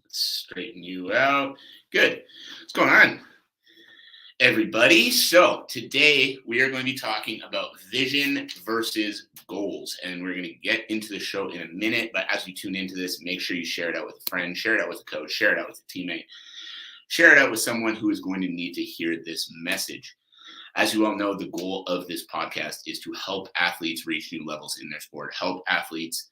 Let's straighten you out. Good. What's going on, everybody? So today we are going to be talking about vision versus goals, and we're going to get into the show in a minute. But as you tune into this, make sure you share it out with a friend, share it out with a coach, share it out with a teammate, share it out with someone who is going to need to hear this message. As you all know, the goal of this podcast is to help athletes reach new levels in their sport, help athletes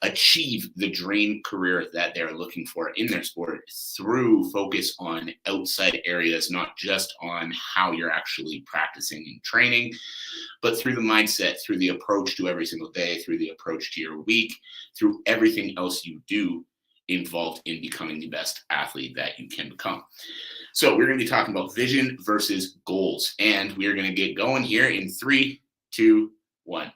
achieve the dream career that they're looking for in their sport through focus on outside areas, not just on how you're actually practicing and training, but through the mindset, through the approach to every single day, through the approach to your week, through everything else you do involved in becoming the best athlete that you can become. So we're going to be talking about vision versus goals, and we're going to get going here in 3, 2, 1.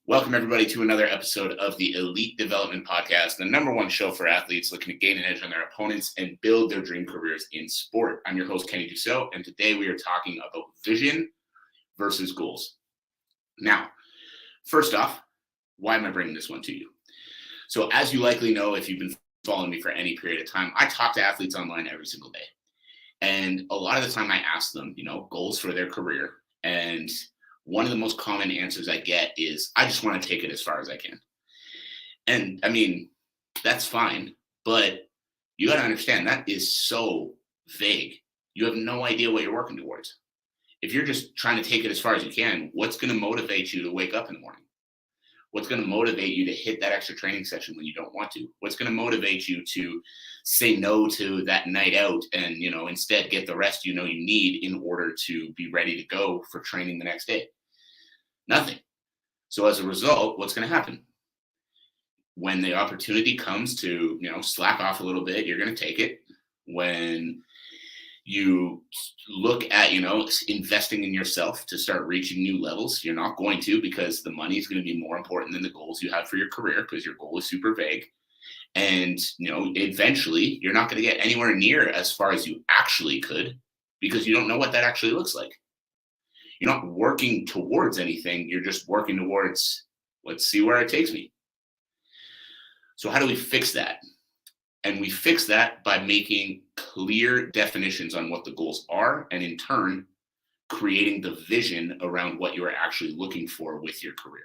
Welcome, everybody, to another episode of the Elite Development Podcast, the #1 show for athletes looking to gain an edge on their opponents and build their dream careers in sport. I'm your host, Kenny Dusseault, and today we are talking about vision versus goals. Now, first off, why am I bringing this one to you? So as you likely know, if you've been following me for any period of time, I talk to athletes online every single day. And a lot of the time I ask them, goals for their career. And one of the most common answers I get is, I just want to take it as far as I can. And I mean, that's fine, but you got to understand that is so vague. You have no idea what you're working towards. If you're just trying to take it as far as you can, what's going to motivate you to wake up in the morning? What's going to motivate you to hit that extra training session when you don't want to? What's going to motivate you to say no to that night out and, instead get the rest you need in order to be ready to go for training the next day? Nothing. So as a result, what's going to happen? When the opportunity comes to, slack off a little bit, you're going to take it. When you look at, investing in yourself to start reaching new levels, you're not going to, because the money is going to be more important than the goals you have for your career, because your goal is super vague. And, eventually you're not going to get anywhere near as far as you actually could, because you don't know what that actually looks like. You're not working towards anything. You're just working towards, let's see where it takes me. So how do we fix that? And we fix that by making clear definitions on what the goals are, and in turn, creating the vision around what you are actually looking for with your career.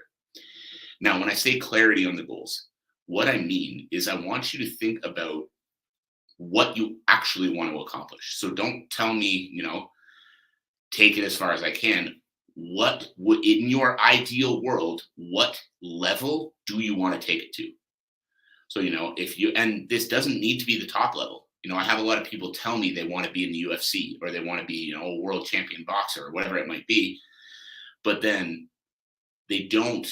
Now, when I say clarity on the goals, what I mean is I want you to think about what you actually want to accomplish. So don't tell me, take it as far as I can. What would, in your ideal world, what level do you want to take it to? So, and this doesn't need to be the top level. I have a lot of people tell me they want to be in the UFC, or they want to be, a world champion boxer, or whatever it might be. But then they don't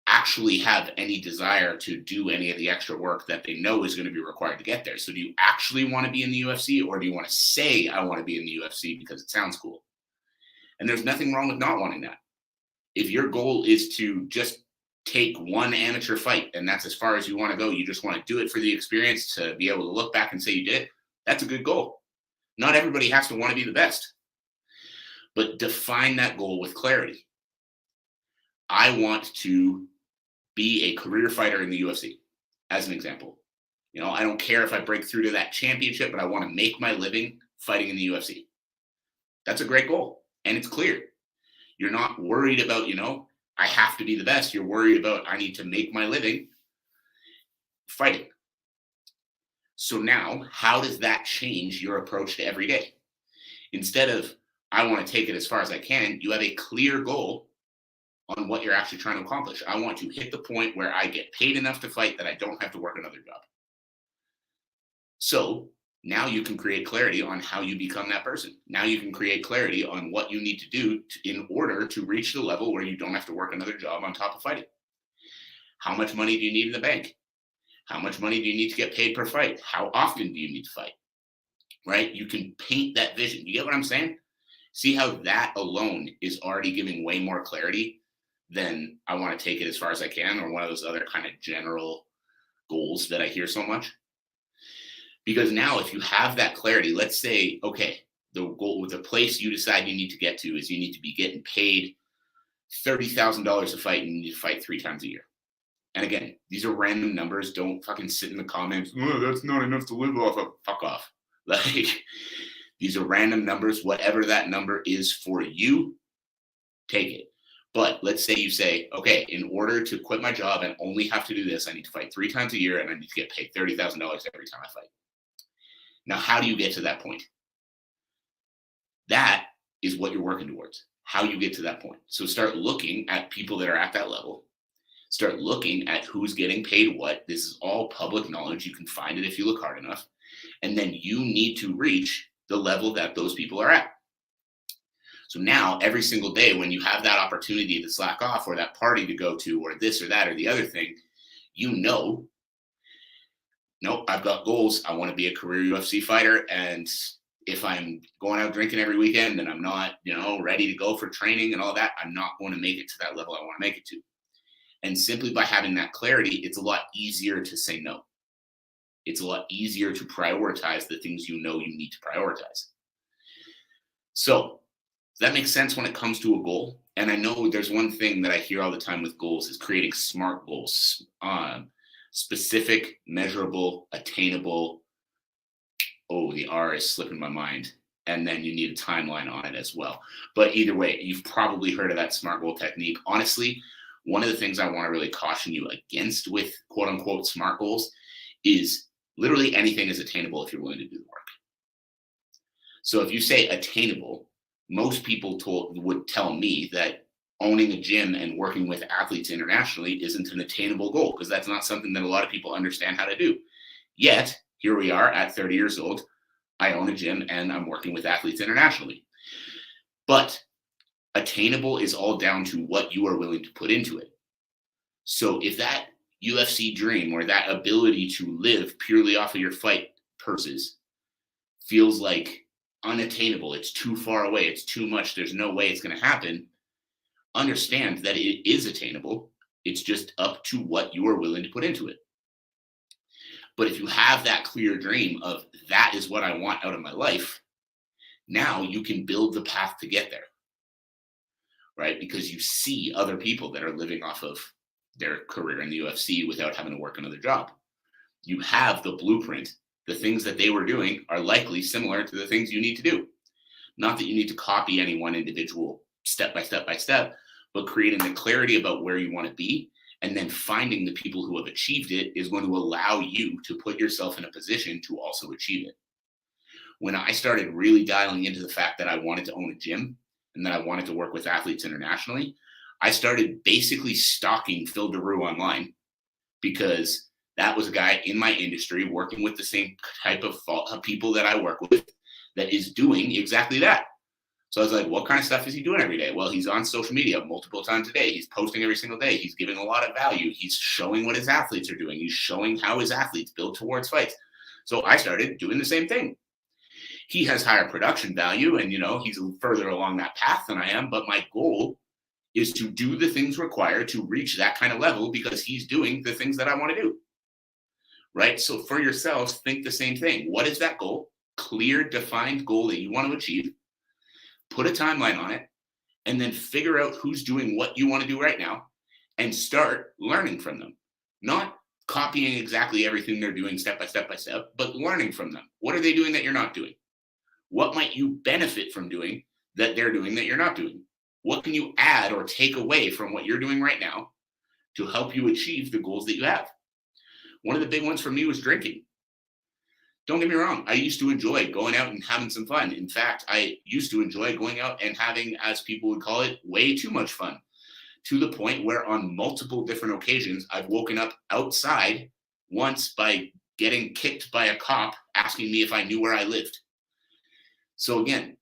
actually have any desire to do any of the extra work that they know is going to be required to get there. So do you actually want to be in the UFC, or do you want to say, I want to be in the UFC because it sounds cool? And there's nothing wrong with not wanting that. If your goal is to just take one amateur fight and that's as far as you want to go, you just want to do it for the experience, to be able to look back and say you did it, that's a good goal. Not everybody has to want to be the best, but define that goal with clarity. I want to be a career fighter in the UFC, as an example. I don't care if I break through to that championship, but I want to make my living fighting in the UFC. That's a great goal, and it's clear. You're not worried about, I have to be the best. You're worried about, I need to make my living fighting. So now, how does that change your approach to every day? Instead of, I want to take it as far as I can, you have a clear goal on what you're actually trying to accomplish. I want to hit the point where I get paid enough to fight that I don't have to work another job. So now you can create clarity on how you become that person. Now you can create clarity on what you need to do in order to reach the level where you don't have to work another job on top of fighting. How much money do you need in the bank? How much money do you need to get paid per fight? How often do you need to fight? Right? You can paint that vision. You get what I'm saying? See how that alone is already giving way more clarity than I want to take it as far as I can, or one of those other kind of general goals that I hear so much. Because now if you have that clarity, let's say, okay, the goal, the place you decide you need to get to is you need to be getting paid $30,000 a fight, and you need to fight 3 times a year. And again, these are random numbers. Don't fucking sit in the comments. Oh, that's not enough to live off of. Fuck off. Like, these are random numbers. Whatever that number is for you, take it. But let's say you say, okay, in order to quit my job and only have to do this, I need to fight 3 times a year and I need to get paid $30,000 every time I fight. Now, how do you get to that point? That is what you're working towards, how you get to that point. So start looking at people that are at that level. Start looking at who's getting paid what. This is all public knowledge. You can find it if you look hard enough. And then you need to reach the level that those people are at. So now every single day when you have that opportunity to slack off or that party to go to or this or that or the other thing, you know, nope, I've got goals. I want to be a career UFC fighter. And if I'm going out drinking every weekend and I'm not, ready to go for training and all that, I'm not going to make it to that level I want to make it to. And simply by having that clarity, it's a lot easier to say no. It's a lot easier to prioritize the things you know you need to prioritize. So that makes sense when it comes to a goal. And I know there's one thing that I hear all the time with goals is creating SMART goals. Specific, measurable, attainable. Oh, the R is slipping my mind. And then you need a timeline on it as well. But either way, you've probably heard of that SMART goal technique. Honestly, one of the things I want to really caution you against with quote unquote SMART goals is literally anything is attainable if you're willing to do the work. So if you say attainable, most people would tell me that owning a gym and working with athletes internationally isn't an attainable goal because that's not something that a lot of people understand how to do. Yet, here we are at 30 years old. I own a gym and I'm working with athletes internationally. But attainable is all down to what you are willing to put into it. So if that UFC dream or that ability to live purely off of your fight purses feels like unattainable, it's too far away, it's too much, there's no way it's going to happen, understand that it is attainable. It's just up to what you are willing to put into it. But if you have that clear dream of that is what I want out of my life, now you can build the path to get there, right? Because you see other people that are living off of their career in the UFC without having to work another job. You have the blueprint. The things that they were doing are likely similar to the things you need to do. Not that you need to copy any one individual step by step, but creating the clarity about where you want to be and then finding the people who have achieved it is going to allow you to put yourself in a position to also achieve it. When I started really dialing into the fact that I wanted to own a gym and that I wanted to work with athletes internationally, I started basically stalking Phil Daru online because that was a guy in my industry working with the same type of people that I work with that is doing exactly that. So I was like, what kind of stuff is he doing every day? Well, he's on social media multiple times a day. He's posting every single day. He's giving a lot of value. He's showing what his athletes are doing. He's showing how his athletes build towards fights. So I started doing the same thing. He has higher production value and, he's further along that path than I am. But my goal is to do the things required to reach that kind of level because he's doing the things that I want to do. Right? So for yourselves, think the same thing. What is that goal? Clear, defined goal that you want to achieve. Put a timeline on it, and then figure out who's doing what you want to do right now and start learning from them. Not copying exactly everything they're doing step by step, but learning from them. What are they doing that you're not doing? What might you benefit from doing that they're doing that you're not doing? What can you add or take away from what you're doing right now to help you achieve the goals that you have? One of the big ones for me was drinking. Don't get me wrong. I used to enjoy going out and having some fun. In fact, I used to enjoy going out and having, as people would call it, way too much fun, to the point where on multiple different occasions, I've woken up outside once by getting kicked by a cop asking me if I knew where I lived. So again,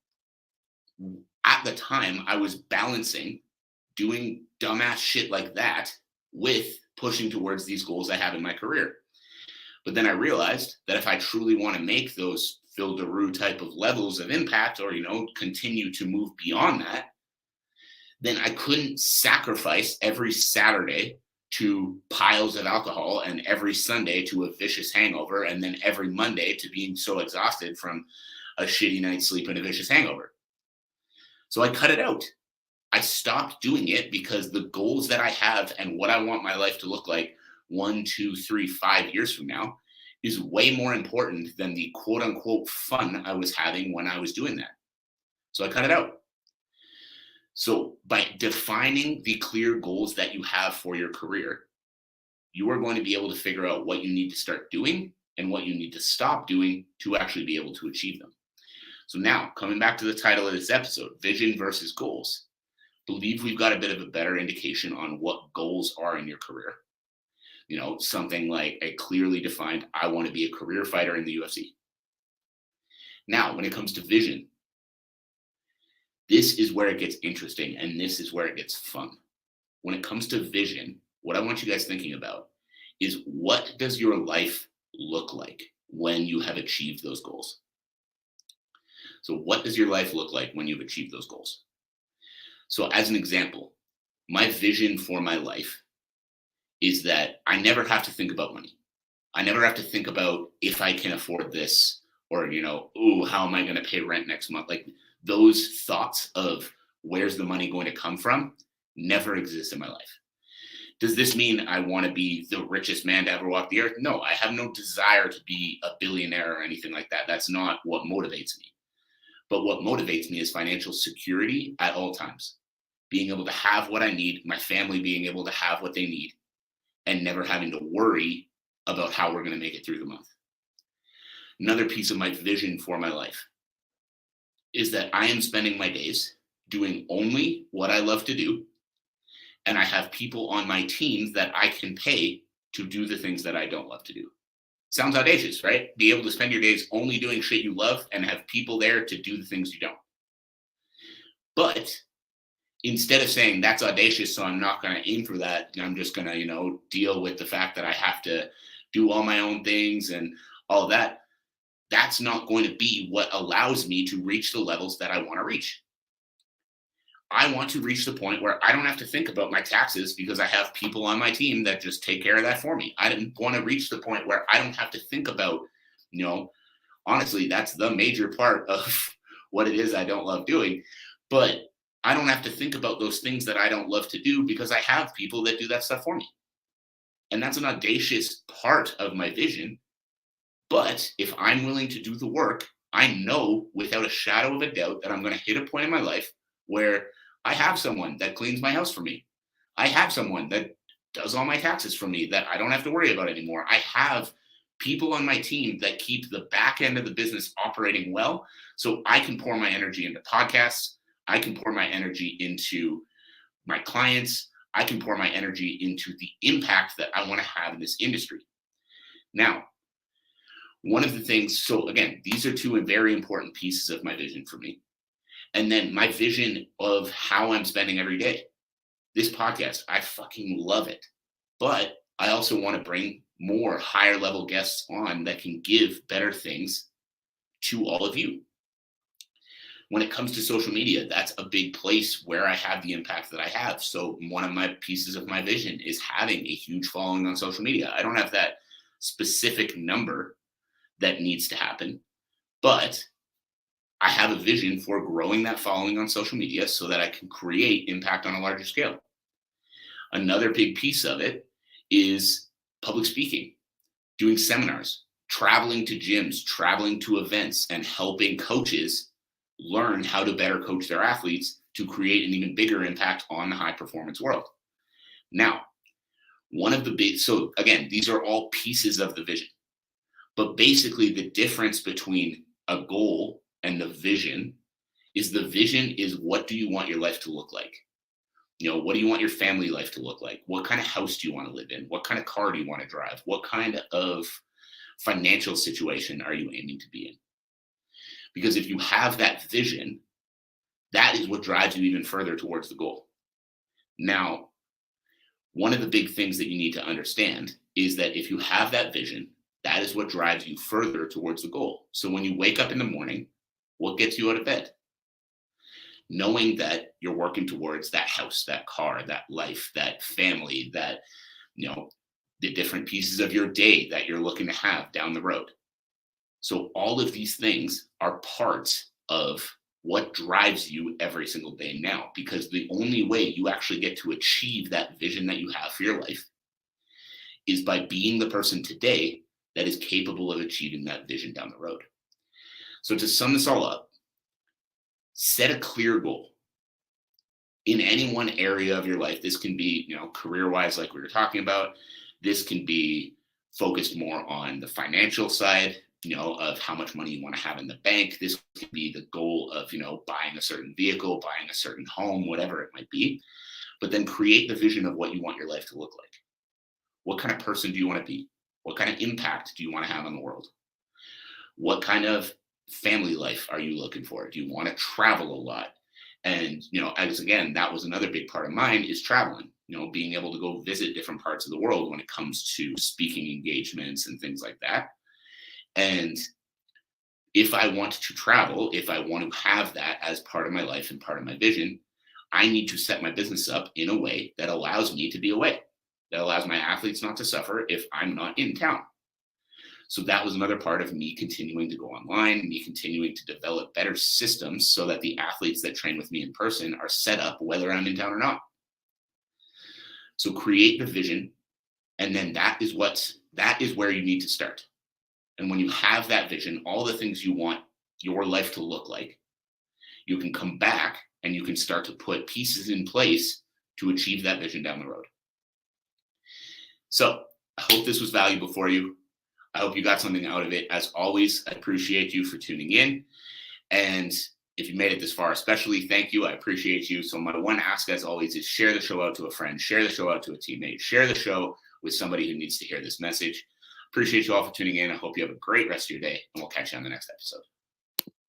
at the time, I was balancing doing dumbass shit like that with pushing towards these goals I have in my career. But then I realized that if I truly want to make those Phil Daru type of levels of impact or, continue to move beyond that, then I couldn't sacrifice every Saturday to piles of alcohol and every Sunday to a vicious hangover and then every Monday to being so exhausted from a shitty night's sleep and a vicious hangover. So I cut it out. I stopped doing it because the goals that I have and what I want my life to look like 1, 2, 3, 5 years from now is way more important than the quote unquote fun I was having when I was doing that. So I cut it out. So by defining the clear goals that you have for your career, you are going to be able to figure out what you need to start doing and what you need to stop doing to actually be able to achieve them. So now, coming back to the title of this episode, vision versus goals, believe we've got a bit of a better indication on what goals are in your career. Something like a clearly defined, I want to be a career fighter in the UFC. Now, when it comes to vision, this is where it gets interesting and this is where it gets fun. When it comes to vision, what I want you guys thinking about is, what does your life look like when you have achieved those goals? So what does your life look like when you've achieved those goals? So as an example, my vision for my life is that I never have to think about money. I never have to think about if I can afford this, or, how am I going to pay rent next month? Like, those thoughts of where's the money going to come from never exist in my life. Does this mean I want to be the richest man to ever walk the earth? No, I have no desire to be a billionaire or anything like that. That's not what motivates me. But what motivates me is financial security at all times. Being able to have what I need, my family being able to have what they need, and never having to worry about how we're going to make it through the month. Another piece of my vision for my life is that I am spending my days doing only what I love to do, and I have people on my team that I can pay to do the things that I don't love to do. Sounds audacious, right? Be able to spend your days only doing shit you love and have people there to do the things you don't. But instead of saying that's audacious, so I'm not going to aim for that, I'm just going to, deal with the fact that I have to do all my own things and all of that, that's not going to be what allows me to reach the levels that I want to reach. I want to reach the point where I don't have to think about my taxes because I have people on my team that just take care of that for me. I didn't want to reach the point where I don't have to think about, honestly, that's the major part of what it is I don't love doing. But I don't have to think about those things that I don't love to do because I have people that do that stuff for me. And that's an audacious part of my vision. But if I'm willing to do the work, I know without a shadow of a doubt that I'm going to hit a point in my life where I have someone that cleans my house for me. I have someone that does all my taxes for me that I don't have to worry about anymore. I have people on my team that keep the back end of the business operating well, so I can pour my energy into podcasts. I can pour my energy into my clients. I can pour my energy into the impact that I want to have in this industry. Now, one of the things, so again, these are two very important pieces of my vision for me. And then my vision of how I'm spending every day. This podcast, I fucking love it. But I also want to bring more higher level guests on that can give better things to all of you. When it comes to social media, that's a big place where I have the impact that I have. So one of my pieces of my vision is having a huge following on social media. I don't have that specific number that needs to happen, but I have a vision for growing that following on social media so that I can create impact on a larger scale. Another big piece of it is public speaking, doing seminars, traveling to gyms, traveling to events, and helping coaches learn how to better coach their athletes to create an even bigger impact on the high performance world. Now, so again, these are all pieces of the vision, but basically the difference between a goal and the vision is what do you want your life to look like? What do you want your family life to look like? What kind of house do you want to live in? What kind of car do you want to drive? What kind of financial situation are you aiming to be in? Because if you have that vision, that is what drives you even further towards the goal. Now, one of the big things that you need to understand is that if you have that vision, that is what drives you further towards the goal. So when you wake up in the morning, what gets you out of bed? Knowing that you're working towards that house, that car, that life, that family, that, the different pieces of your day that you're looking to have down the road. So all of these things are parts of what drives you every single day now, because the only way you actually get to achieve that vision that you have for your life is by being the person today that is capable of achieving that vision down the road. So to sum this all up, set a clear goal in any one area of your life. This can be, career wise, like we were talking about. This can be focused more on the financial side, of how much money you want to have in the bank. This could be the goal of, buying a certain vehicle, buying a certain home, whatever it might be. But then create the vision of what you want your life to look like. What kind of person do you want to be? What kind of impact do you want to have on the world? What kind of family life are you looking for? Do you want to travel a lot? And, as again, that was another big part of mine, is traveling, being able to go visit different parts of the world when it comes to speaking engagements and things like that. And if I want to travel, if I want to have that as part of my life and part of my vision, I need to set my business up in a way that allows me to be away, that allows my athletes not to suffer if I'm not in town. So that was another part of me continuing to go online, me continuing to develop better systems so that the athletes that train with me in person are set up whether I'm in town or not. So create the vision, and then that is where you need to start. And when you have that vision, all the things you want your life to look like, you can come back and you can start to put pieces in place to achieve that vision down the road. So I hope this was valuable for you. I hope you got something out of it. As always, I appreciate you for tuning in. And if you made it this far, especially, thank you. I appreciate you. So my one ask, as always, is share the show out to a friend, share the show out to a teammate, share the show with somebody who needs to hear this message. Appreciate you all for tuning in. I hope you have a great rest of your day, and we'll catch you on the next episode.